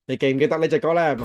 你記唔記得呢隻歌呢？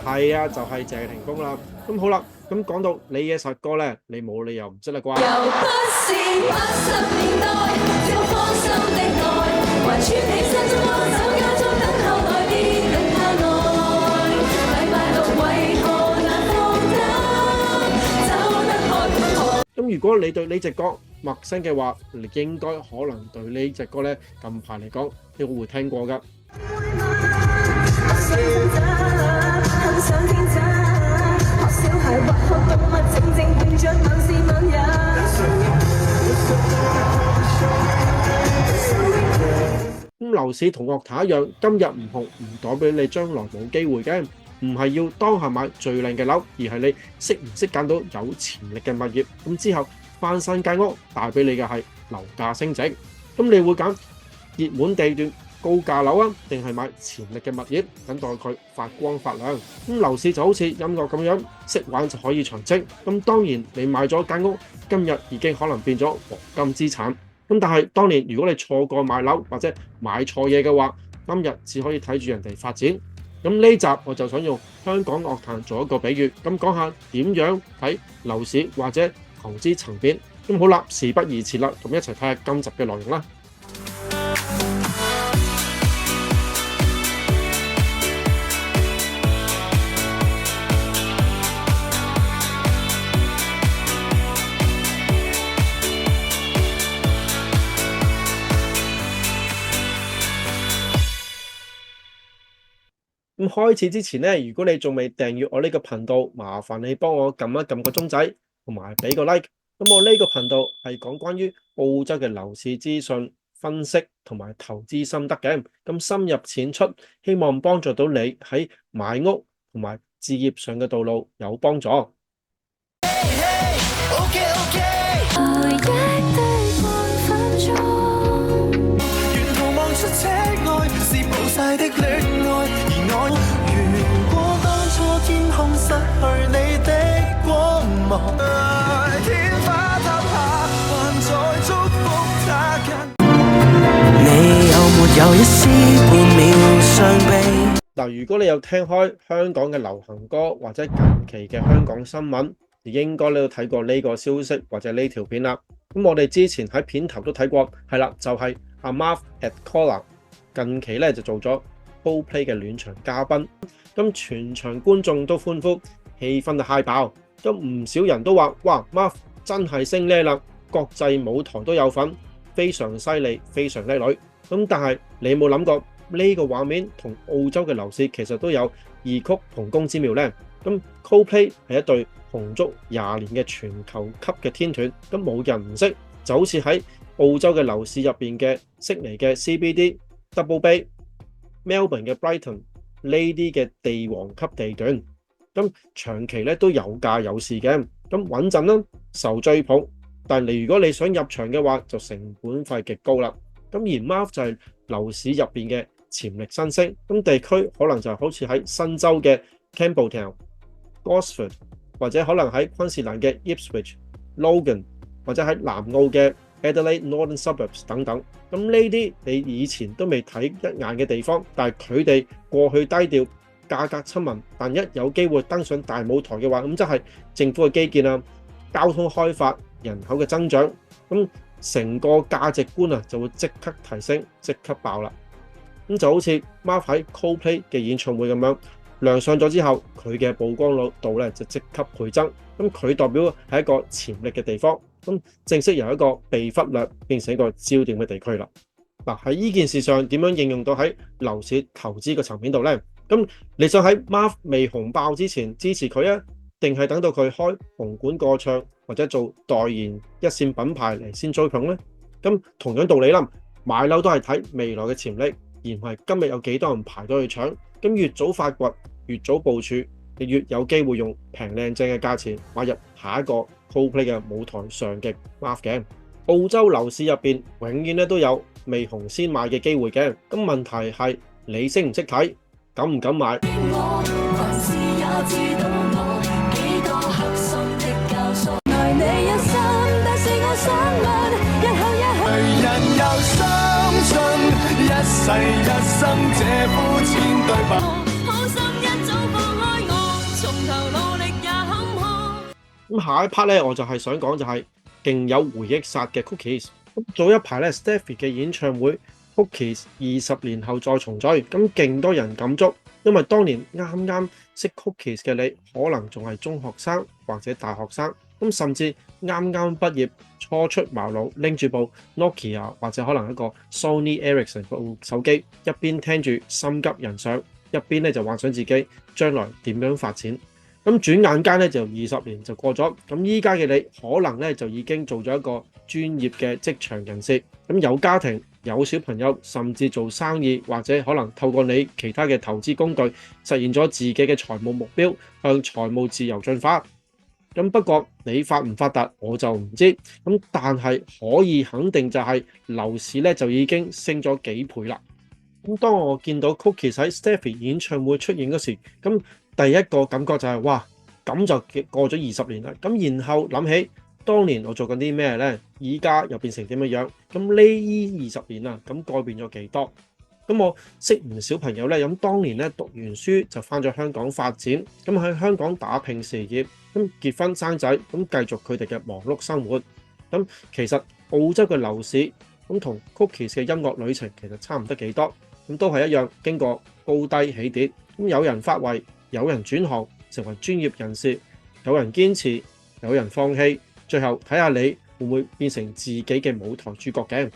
係啊，就係謝霆鋒啦。咁好啦，咁講到你嘅實歌呢，你冇理由唔識啦啩？又不是80年代，只好芳心的愛，還穿起身中安守家中等候來電，更怕愛。禮拜六為何難放膽，走得開？咁如果你對呢隻歌陌生嘅話，你應該可能對呢隻歌呢近排嚟講都會聽過㗎。咁樓市同樂壇一樣，今日唔紅唔代表你將來冇機會嘅，唔係要當下買最靚嘅樓，而係你識唔識揀到有潛力嘅物業，咁之後翻新間屋帶俾你嘅係樓價升值。咁你會揀熱門地段高價樓啊，定係買潛力嘅物業，等待佢發光發亮？咁樓市就好似音樂咁樣，識玩就可以長青。咁當然你買咗間屋，今日已經可能變咗黃金資產。咁但係當年如果你錯過買樓或者買錯嘢嘅話，今日只可以睇住人哋發展。咁呢集我就想用香港樂壇做一個比喻，咁講下點樣睇樓市或者投資層面。咁好啦，事不宜遲啦，咁一齊睇下今集嘅內容啦。咁開始之前呢，如果你仲未訂閱我呢個頻道，麻煩你幫我撳一撳個鐘仔，同埋俾個 like。咁我呢個頻道係講關於澳洲嘅樓市資訊分析同埋投資心得嘅，咁深入淺出，希望幫助到你喺買屋同埋置業上嘅道路有幫助。嗱，如果你有聽開香港嘅流行歌或者近期嘅香港新聞，你應該都睇過呢個消息或者呢條片啦。咁我哋之前喺片頭都睇過，係啦，就係阿 Marv at Collar 近期咧就做咗 Coldplay 嘅暖場嘉賓，咁全場觀眾都歡呼，氣氛就嗨爆。咁唔少人都話：哇 ，Marv 真係升呢啦，國際舞台都有份，非常犀利，非常叻女。咁但係你有冇諗過呢個畫面同澳洲嘅樓市其實都有異曲同工之妙呢？咁 Coldplay 係一隊紅足20年嘅全球級嘅天團，咁冇人唔識，就好似喺澳洲嘅樓市入邊嘅悉尼嘅 CBD、Double Bay、Melbourne 嘅 Brighton 呢啲嘅地王級地段，咁長期咧都有價有市嘅，咁穩陣啦，受追捧。但係如果你想入場嘅話，就成本費極高啦。咁而 Marv 就係樓市入邊嘅潛力新星，咁地區可能就好似喺新州嘅 Campbelltown、Gosford， 或者可能喺昆士蘭嘅 Ipswich、Logan， 或者喺南澳嘅 Adelaide Northern Suburbs 等等。咁呢啲你以前都未睇一眼嘅地方，但係佢哋過去低調、價格親民，但一有機會登上大舞台嘅話，咁即係政府嘅基建啊、交通開發、人口嘅增長，咁成個價值觀啊就會即刻提升，即刻爆啦。咁就好似 Marv 喺 Coldplay 嘅演唱會咁樣亮相咗之後，佢嘅曝光度咧就即刻倍增。咁佢代表係一個潛力嘅地方，咁正式由一個被忽略變成一個焦點嘅地區啦。嗱，喺呢件事上點樣應用到喺樓市投資嘅層面度呢？咁你想喺 Marv 未紅爆之前支持佢啊，定係等到佢開紅館歌唱或者做代言一線品牌嚟先追捧呢？咁同樣道理啦，買樓都係睇未來嘅潛力，而唔係今日有幾多人排隊去搶。咁越早發掘，越早部署，你越有機會用平靚正嘅價錢買入下一個 Coldplay 嘅舞台上嘅 Marv 嘅。澳洲樓市入邊永遠咧都有未紅先買嘅機會嘅。咁問題係你識唔識睇，敢唔敢買？我還是也知道我幾多黑心的世一生這膚淺對白。好心一早放開我，從頭努力也坎坷。咁下一 part 咧，我就係想講就係勁有回憶殺嘅 Cookies。咁早一排咧 Stephy 嘅演唱會 Cookies 20年後再重聚，咁勁多人感觸，因為當年啱啱識 Cookies 嘅你，可能仲係中學生或者大學生，咁甚至啱啱畢業初出茅廬，拎住部 Nokia 或者可能一個 Sony Ericsson 部手機，一邊聽住心急人上，一邊咧就幻想自己將來點樣發展。咁轉眼間咧就20年就過咗，咁依家嘅你可能咧就已經做咗一個專業嘅職場人士，咁有家庭有小朋友，甚至做生意或者可能透過你其他嘅投資工具實現咗自己嘅財務目標，向財務自由進發。咁不過你發唔發達我就唔知，咁但係可以肯定就係樓市咧就已經升咗幾倍啦。咁當我見到 Cookies 喺 Stephy 演唱會出現嗰時，咁第一個感覺就係哇，咁就過咗20年啦。咁然後諗起當年我做緊啲咩呢？而家又變成點樣樣？咁呢20年啊，咁改變咗幾多？咁我識唔少朋友呢，咁當年咧讀完書就翻咗香港發展，咁喺香港打拼事業，咁結婚生仔，咁繼續佢哋嘅忙碌生活。咁其實澳洲嘅樓市咁同 Cookies 嘅音樂旅程其實差唔多幾多，咁都係一樣經過高低起跌。咁有人發圍，有人轉行成為專業人士，有人堅持，有人放棄，最後睇下你會唔會變成自己嘅舞台主角嘅。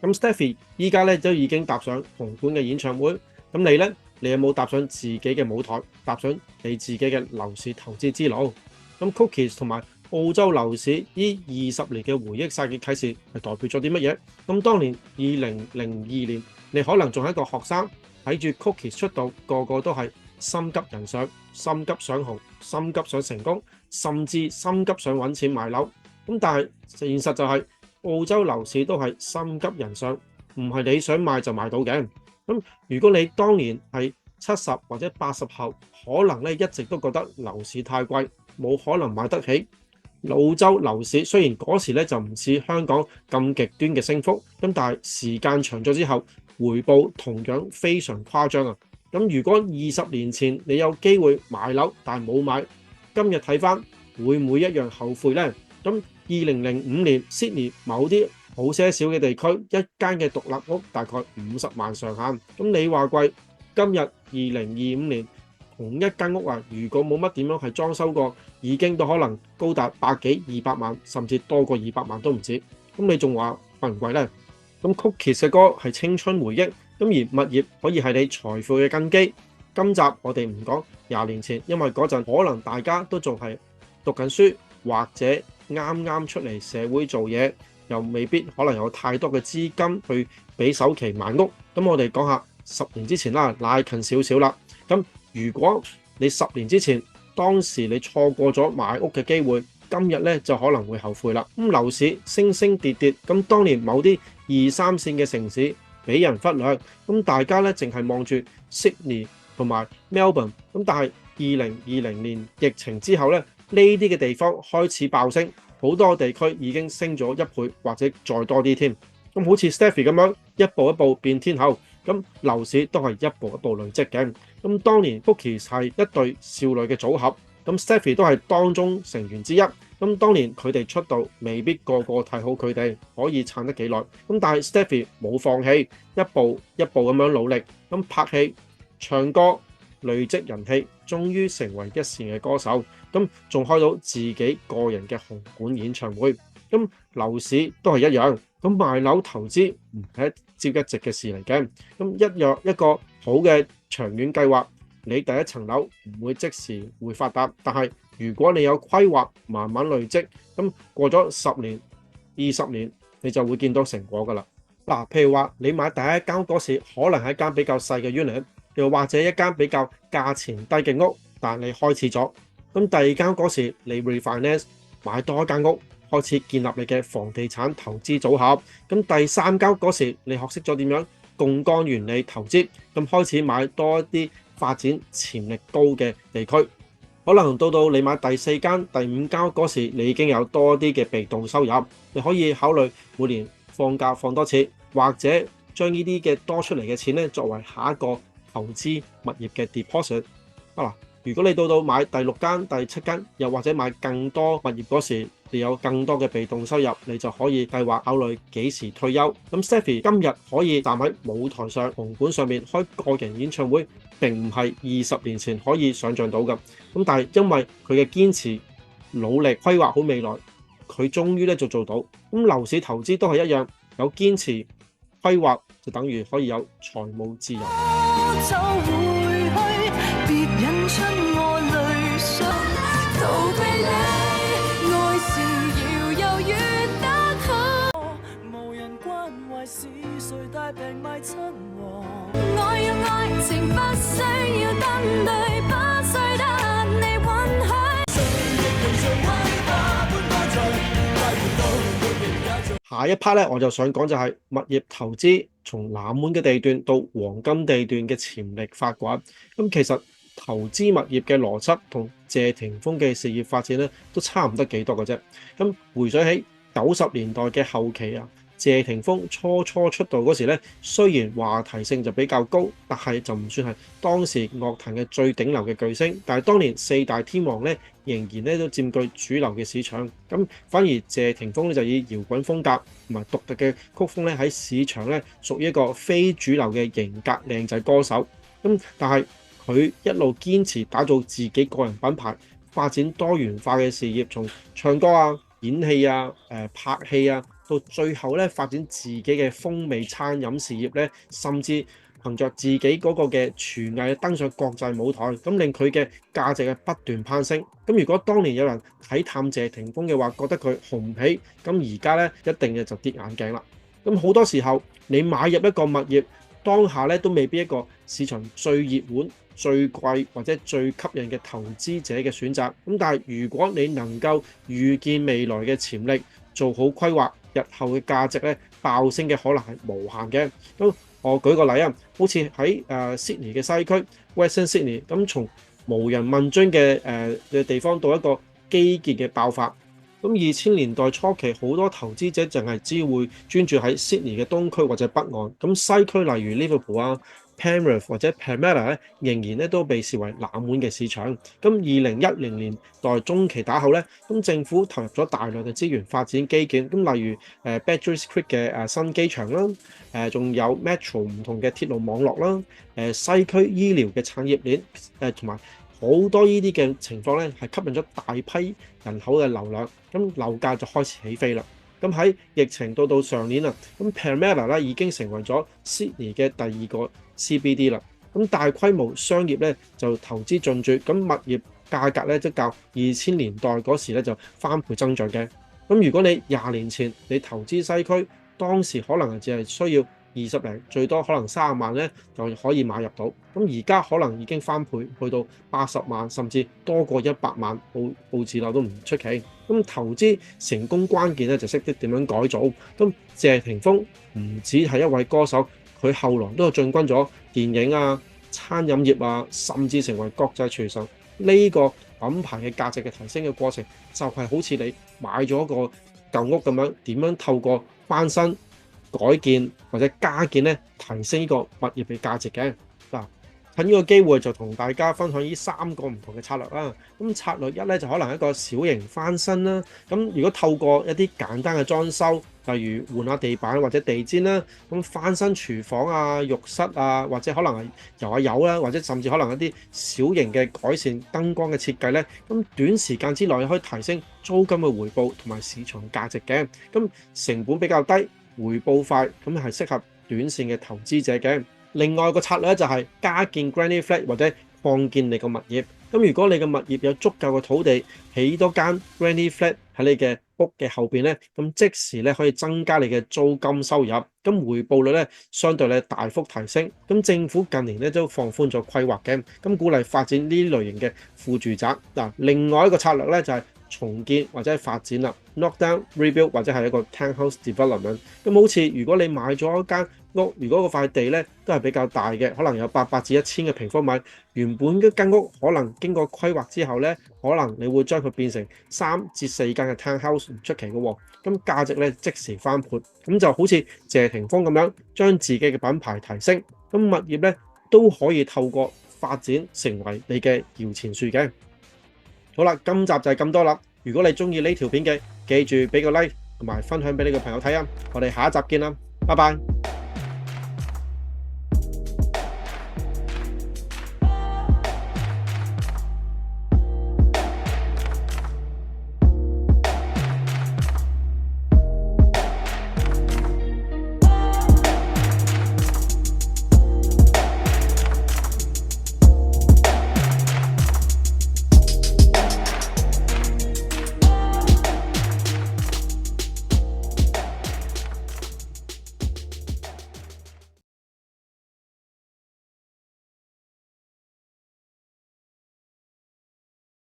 咁 Stephy 依家咧都已經踏上紅館嘅演唱會，咁你呢？你有冇踏上自己嘅舞台，踏上你自己嘅樓市投資之路？咁 Cookies 同埋澳洲樓市呢20年嘅回憶殺嘅啟示係代表咗啲乜嘢？咁當年2002年，你可能仲係一個學生，睇住 Cookies 出道，個個都係心急人上，心急想紅，心急想成功，甚至心急想揾錢買樓。咁但係現實就係澳洲樓市都係心急人上，唔係你想買就買到嘅。咁如果你當年係70或者80後，可能咧一直都覺得樓市太貴，冇可能買得起。澳洲樓市雖然嗰時咧就唔似香港咁極端嘅升幅，咁但係時間長咗之後，回報同樣非常誇張啊！咁如果20年前你有機會買樓但係冇買，今日睇返會唔會一樣後悔呢？咁2005年 Sydney 某啲好些少嘅地區，一間嘅獨立屋大概50萬上限。咁你話貴，今日2025年同一間屋啊，如果冇乜點樣係裝修過，已經都可能高達100幾200萬，甚至多過200萬都唔止。咁你仲話貴唔貴呢？咁 Cookies 嘅歌係青春回憶，咁而物業可以係你財富嘅根基。今集我哋唔講20年前，因為嗰陣可能大家都仲係讀緊書，或者啱啱出嚟社會做嘢，又未必可能有太多嘅資金去俾首期買屋。咁我哋講下10年之前啦，拉近少少啦。咁如果你10年之前當時你錯過咗買屋嘅機會，今日咧就可能會後悔啦。咁樓市升升跌跌，咁當年某啲2、3線嘅城市俾人忽略，咁大家咧淨係望住 Sydney 同埋 Melbourne。咁但係2020年疫情之後咧，呢啲嘅地方開始爆升，好多地區已經升咗1倍或者再多啲添。咁好似 Stephy 咁樣一步一步變天后，咁樓市都係一步一步累積嘅。咁當年 Cookies 係一對少女嘅組合，咁 Stephy 都係當中成員之一。咁當年佢哋出道，未必個個睇好佢哋可以撐得幾耐。咁但係 Stephy 冇放棄，一步一步咁樣努力，咁拍戲、唱歌、累積人氣，終於成為一線嘅歌手。咁仲開到自己個人嘅紅館演唱會。咁樓市都係一樣，咁買樓投資唔係一朝一夕嘅事嚟嘅。咁一個好嘅長遠計劃，你第一層樓唔會即時會發達，但係如果你有規劃，慢慢累積，咁過咗10年、20年，你就會見到成果㗎啦。嗱，譬如話你買第一間屋嗰時，可能係一間比較細嘅 unit， 又或者一間比較價錢低嘅屋，但你開始咗。咁第二間嗰時，你 refinance 買多一間屋，開始建立你嘅房地產投資組合。咁第三間嗰時，你學識咗點樣槓桿原理投資，咁開始買多一啲發展潛力高嘅地區。可能到你買第4間、第5間嗰時，你已經有多啲嘅被動收入，你可以考慮每年放假放多次，或者將呢啲嘅多出嚟嘅錢咧作為下一個投資物業嘅 deposit。嗱，如果你到買第6間、第7間，又或者買更多物業嗰時，你有更多嘅被動收入，你就可以計劃考慮幾時退休。咁 Stephy 今日可以站喺舞台上、紅館上面開個人演唱會，並唔係20年前可以想像到嘅。咁但係因為佢嘅堅持、努力、規劃好未來，佢終於咧就做到。咁樓市投資都係一樣，有堅持、規劃就等於可以有財務自由。走回去，別引出我淚水，逃避你，愛是遙遙遠得去，無人關懷是誰帶病迷親和。我要愛情不需要登對，不需得你允許。下一 part 咧，我就想講就係物業投資從冷門嘅地段到黃金地段嘅潛力發掘。咁其實投資物業嘅邏輯同謝霆鋒嘅事業發展咧都差唔多幾多嘅啫。咁回想起90年代嘅後期啊，謝霆鋒初出道嗰時咧，雖然話題性就比較高，但係就唔算係當時樂壇嘅最頂流嘅巨星。但係當年4大天王咧，仍然咧都佔據主流嘅市場。咁反而謝霆鋒咧就以搖滾風格同埋獨特嘅曲風咧喺市場咧屬於一個非主流嘅型格靚仔歌手。咁但係佢一路堅持打造自己個人品牌，發展多元化嘅事業，從唱歌啊、演戲啊、拍戲啊，到最後咧發展自己嘅風味餐飲事業咧，甚至憑着自己嗰個嘅廚藝登上國際舞台，咁令佢嘅價值係不斷攀升。咁如果當年有人睇淡謝霆鋒嘅話，覺得佢紅唔起，咁而家咧一定嘅就跌眼鏡啦。咁好多時候你買入一個物業，當下咧都未必一個市場最熱門、最貴或者最吸引嘅投資者嘅選擇。咁但係如果你能夠預見未來嘅潛力，做好規劃，日後嘅價值咧爆升嘅可能係無限嘅。咁我舉個例啊，好似喺Sydney 嘅西區 Western Sydney， 咁從無人問津嘅地方到一個基建嘅爆發。咁2000年代初期，好多投資者淨係只會專注喺 Sydney 嘅東區或者北岸。咁西區例如 Liverpool 啊、Penrith 或者 Parramatta 咧，仍然咧都被視為冷門嘅市場。咁2010年代中期打後咧，咁政府投入咗大量嘅資源發展基建。咁例如Badgerys Creek 嘅新機場啦，仲有 Metro 唔同嘅鐵路網絡啦，西區醫療嘅產業鏈，同埋好多呢啲嘅情況咧，係吸引咗大批人口嘅流量，咁樓價就開始起飛啦。咁喺疫情到上年啊，咁 Parramatta 咧已經成為咗 Sydney 嘅第2個 CBD 啦。咁大規模商業咧就投資進駐，咁物業價格咧即較2000年代嗰時咧就翻倍增長嘅。咁如果你20年前你投資西區，當時可能只係需要20零，最多可能30萬咧就可以買入到。咁而家可能已經翻倍，去到80萬，甚至多過100萬報紙樓都唔出奇。咁投資成功關鍵咧就識得點樣改造。咁謝霆鋒唔止係一位歌手，佢後來都有進軍咗電影啊、餐飲業啊，甚至成為國際廚神。呢個品牌嘅價值嘅提升嘅過程，就係好似你買咗個舊屋咁樣，點樣透過翻新、改建或者加建咧，提升呢個物業嘅價值嘅。嗱，趁呢個機會就同大家分享呢3個唔同嘅策略啦。咁策略1咧就可能一個小型翻新啦。咁如果透過一啲簡單嘅裝修，例如換下地板或者地氈啦，咁翻新廚房啊、浴室啊，或者可能係油下油啦，或者甚至可能一啲小型嘅改善燈光嘅設計咧，咁短時間之內可以提升租金嘅回報同埋市場價值嘅。咁成本比較低，回報快，咁係適合短線嘅投資者嘅。另外個策略就係加建 granny flat 或者擴建你個物業。咁如果你嘅物業有足夠嘅土地，起多間 granny flat 喺你嘅屋嘅後邊咧，咁即時咧可以增加你嘅租金收入，咁回報率咧相對咧大幅提升。咁政府近年咧都放寬咗規劃嘅，咁鼓勵發展呢類型嘅副住宅。嗱，另外一個策略咧就係重建或者係發展啦 ，knock down rebuild 或者係一個 townhouse development。咁好似如果你買咗一間屋如果嗰塊地咧都係比較大嘅，可能有800至1000嘅平方米，原本嘅間屋可能經過規劃之後咧，可能你會將佢變成3至4間嘅 townhouse 唔出奇嘅喎。咁價值咧即時翻倍，咁就好似謝霆鋒咁樣將自己嘅品牌提升，咁物業咧都可以透過發展成為你嘅搖錢樹嘅。好啦，今集就係咁多啦。如果你中意呢條片嘅，記住俾個 like同埋分享俾你嘅朋友睇啊！我哋下一集見啦，拜拜。